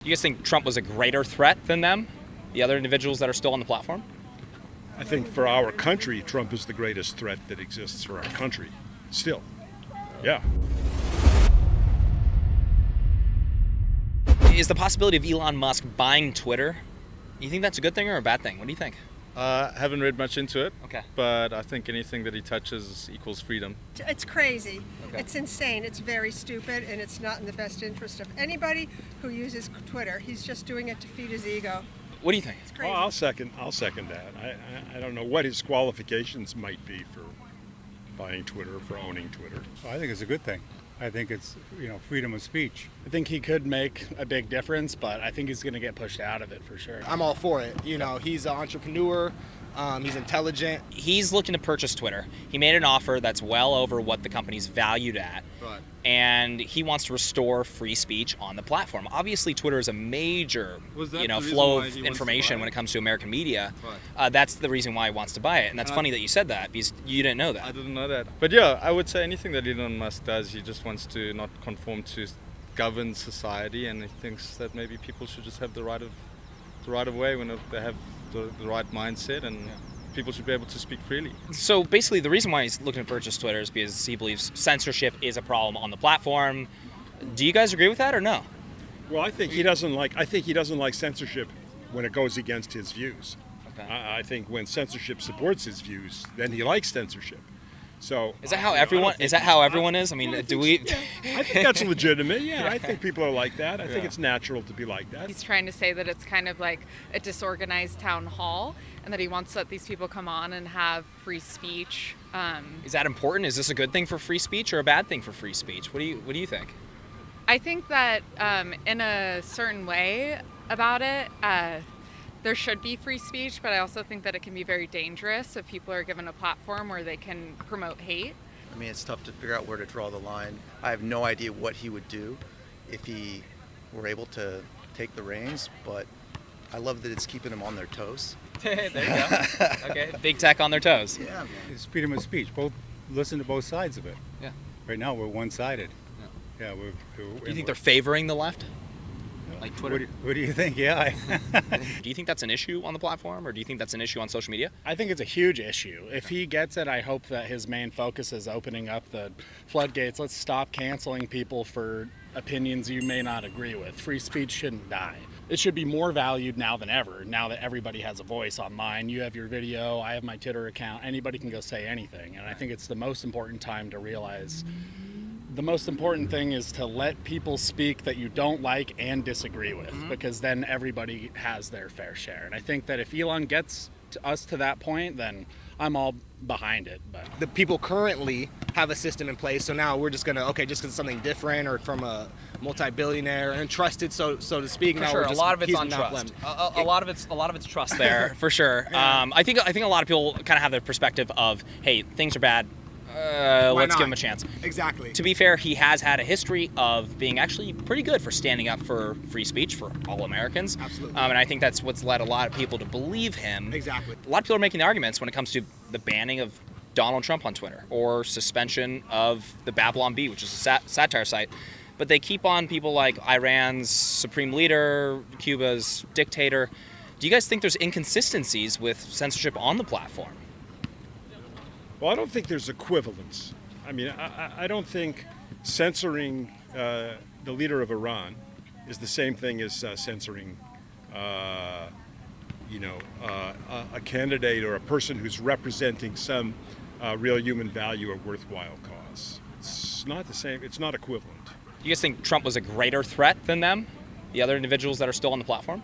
Do you guys think Trump was a greater threat than them, the other individuals that are still on the platform? I think for our country, Trump is the greatest threat that exists for our country. Still. Yeah. Is the possibility of Elon Musk buying Twitter, you think that's a good thing or a bad thing? What do you think? Haven't read much into it, Okay. but I think anything that he touches equals freedom. It's crazy. Okay. It's insane. It's very stupid, and it's not in the best interest of anybody who uses Twitter. He's just doing it to feed his ego. What do you think? It's crazy. Well, I'll second that. I don't know what his qualifications might be for buying Twitter, for owning Twitter. Well, I think it's a good thing. I think it's, freedom of speech. I think he could make a big difference, but I think he's going to get pushed out of it for sure. I'm all for it. He's an entrepreneur. He's intelligent. He's looking to purchase Twitter. He made an offer that's well over what the company's valued at. Right. And he wants to restore free speech on the platform. Obviously, Twitter is a major, Was that the reason flow why of he wants to information buy when it? it comes to American media. Right. That's the reason why he wants to buy it. And that's funny that you said that because you didn't know that. I didn't know that. But yeah, I would say anything that Elon Musk does, he just wants to not conform to govern society, and he thinks that maybe people should just have the right of way when they have the right mindset, and people should be able to speak freely. So basically, the reason why he's looking to purchase Twitter is because he believes censorship is a problem on the platform. Do you guys agree with that or no? Well, I think he doesn't like censorship when it goes against his views. Okay. I think when censorship supports his views, then he likes censorship. So Is that how everyone? Is that how everyone is? I mean, do we? I think that's legitimate. Yeah, I think people are like that. I think it's natural to be like that. He's trying to say that it's kind of like a disorganized town hall and that he wants to let these people come on and have free speech. Is that important? Is this a good thing for free speech or a bad thing for free speech? What do you think? I think that in a certain way about it, there should be free speech, but I also think that it can be very dangerous if people are given a platform where they can promote hate. I mean, it's tough to figure out where to draw the line. I have no idea what he would do if he were able to take the reins, but I love that it's keeping them on their toes. There you go. Okay, big tech on their toes. Yeah, man. It's freedom of speech. Listen to both sides of it. Yeah. Right now, we're one-sided. Yeah, Do you think they're favoring the left? Like What Twitter? what do you think? Yeah. Do you think that's an issue on the platform, or do you think that's an issue on social media? I think it's a huge issue. If he gets it, I hope that his main focus is opening up the floodgates. Let's stop canceling people for opinions you may not agree with. Free speech shouldn't die. It should be more valued now than ever, now that everybody has a voice online. You have your video, I have my Twitter account, anybody can go say anything. And I think it's the most important time to realize the most important thing is to let people speak that you don't like and disagree with, because then everybody has their fair share. And I think that if Elon gets us to that point, then I'm all behind it. But The people currently have a system in place, so now we're just gonna just because it's something different or from a multi-billionaire and trusted, so to speak. For now sure, we're a just lot of it's on keeping that trust. blend. A lot of it's trust there, for sure. I think a lot of people kind of have the perspective of, hey, things are bad. Let's not? give him a chance. Exactly. To be fair, he has had a history of being actually pretty good for standing up for free speech for all Americans. Absolutely. And I think that's what's led a lot of people to believe him. Exactly. A lot of people are making the arguments when it comes to the banning of Donald Trump on Twitter or suspension of the Babylon Bee, which is a satire site. But they keep on people like Iran's supreme leader, Cuba's dictator. Do you guys think there's inconsistencies with censorship on the platform? Well, I don't think there's equivalence. I mean, I don't think censoring the leader of Iran is the same thing as censoring, a candidate or a person who's representing some real human value or worthwhile cause. It's not the same. It's not equivalent. Do you guys think Trump was a greater threat than them, the other individuals that are still on the platform?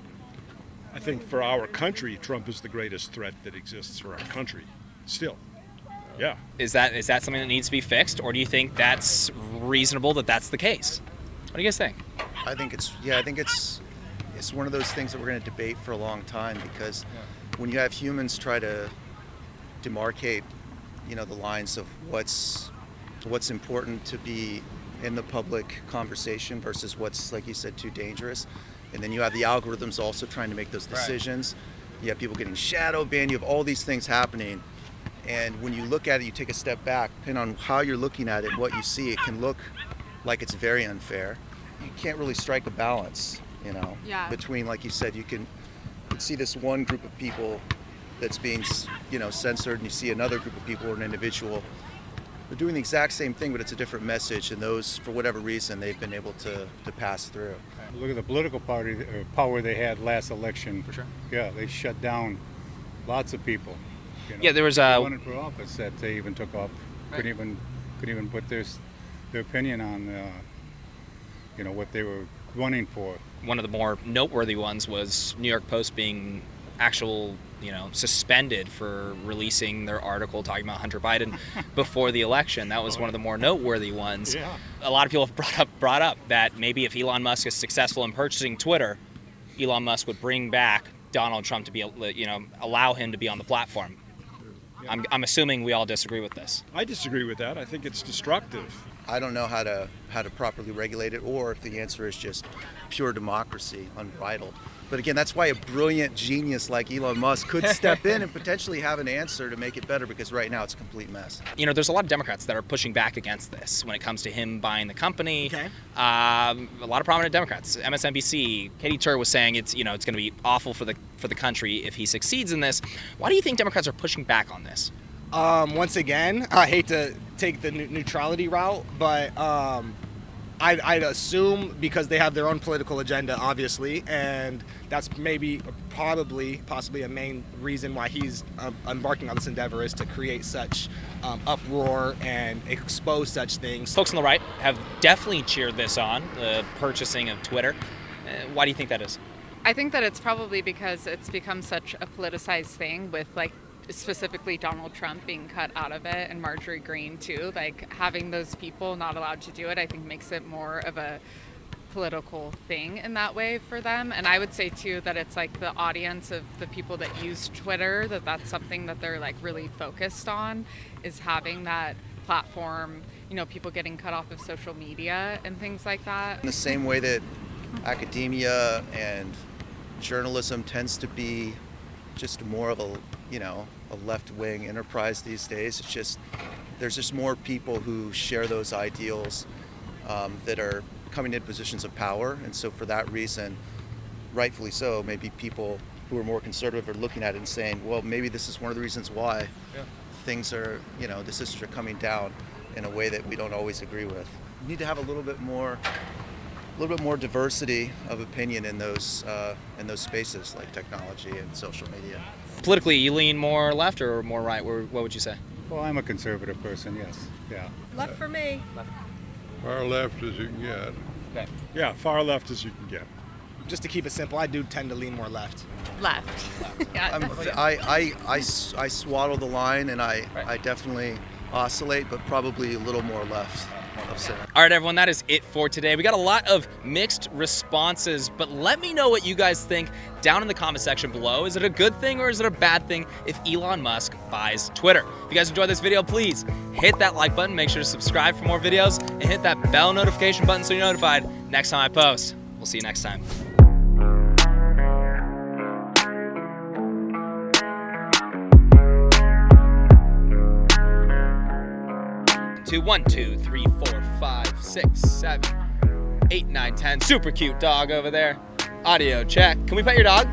I think for our country, Trump is the greatest threat that exists for our country. Still. Yeah. Is that something that needs to be fixed, or do you think that's reasonable that that's the case? What do you guys think? I think it's one of those things that we're going to debate for a long time, because when you have humans try to demarcate, the lines of what's important to be in the public conversation versus what's, like you said, too dangerous, and then you have the algorithms also trying to make those decisions. Right. You have people getting shadow banned. You have all these things happening. And when you look at it, you take a step back, depending on how you're looking at it, what you see, it can look like it's very unfair. You can't really strike a balance. You know, Yeah. between, like you said, you can see this one group of people that's being, you know, censored, and you see another group of people or an individual. They're doing the exact same thing, but it's a different message, and those, for whatever reason, they've been able to pass through. Look at the political party power they had last election. For sure. Yeah, they shut down lots of people. You know. Yeah, there was They running for office that they even took off. Right. Couldn't even put their opinion on, you know, what they were running for. one of the more noteworthy ones was New York Post being suspended for releasing their article talking about Hunter Biden before the election. That was one of the more noteworthy ones. Yeah. A lot of people have brought up that maybe if Elon Musk is successful in purchasing Twitter, Elon Musk would bring back Donald Trump to be, allow him to be on the platform. I'm assuming we all disagree with this. I disagree with that. I think it's destructive. I don't know how to properly regulate it, or if the answer is just pure democracy, unbridled. But again, that's why a brilliant genius like Elon Musk could step in and potentially have an answer to make it better, because right now it's a complete mess. There's a lot of Democrats that are pushing back against this when it comes to him buying the company. Okay. A lot of prominent Democrats. MSNBC, Katie Tur was saying it's going to be awful for the country if he succeeds in this. Why do you think Democrats are pushing back on this? Once again, I hate to take the neutrality route, but I'd assume because they have their own political agenda, obviously, and that's possibly a main reason why he's embarking on this endeavor, is to create such uproar and expose such things. Folks on the right have definitely cheered this on, the purchasing of Twitter. Why do you think that is? I think that it's probably because it's become such a politicized thing, with specifically Donald Trump being cut out of it, and Marjorie Greene too. Having those people not allowed to do it, I think makes it more of a political thing in that way for them. And I would say too that it's the audience of the people that use Twitter, that's something that they're really focused on, is having that platform, people getting cut off of social media and things like that. In the same way that academia and journalism tends to be just more of a left-wing enterprise these days. It's just, there's just more people who share those ideals that are coming into positions of power. And so for that reason, rightfully so, maybe people who are more conservative are looking at it and saying, well, maybe this is one of the reasons why things are, decisions are coming down in a way that we don't always agree with. We need to have a little bit more diversity of opinion in those spaces like technology and social media. Politically, you lean more left or more right? What would you say? Well, I'm a conservative person, yes. Yeah. Left for me. Far left as you can get. Okay. Yeah, far left as you can get. Just to keep it simple, I do tend to lean more left. Left. Yeah, definitely. I swaddle the line, and I definitely oscillate, but probably a little more left of center. All right, everyone, that is it for today. We got a lot of mixed responses, but let me know what you guys think down in the comment section below. Is it a good thing or is it a bad thing if Elon Musk buys Twitter? If you guys enjoyed this video, please hit that like button, make sure to subscribe for more videos, and hit that bell notification button so you're notified next time I post. We'll see you next time. To 1, 2, 3, 4, 5, 6, 7, 8, 9, 10. Super cute dog over there. Audio check. Can we pet your dog?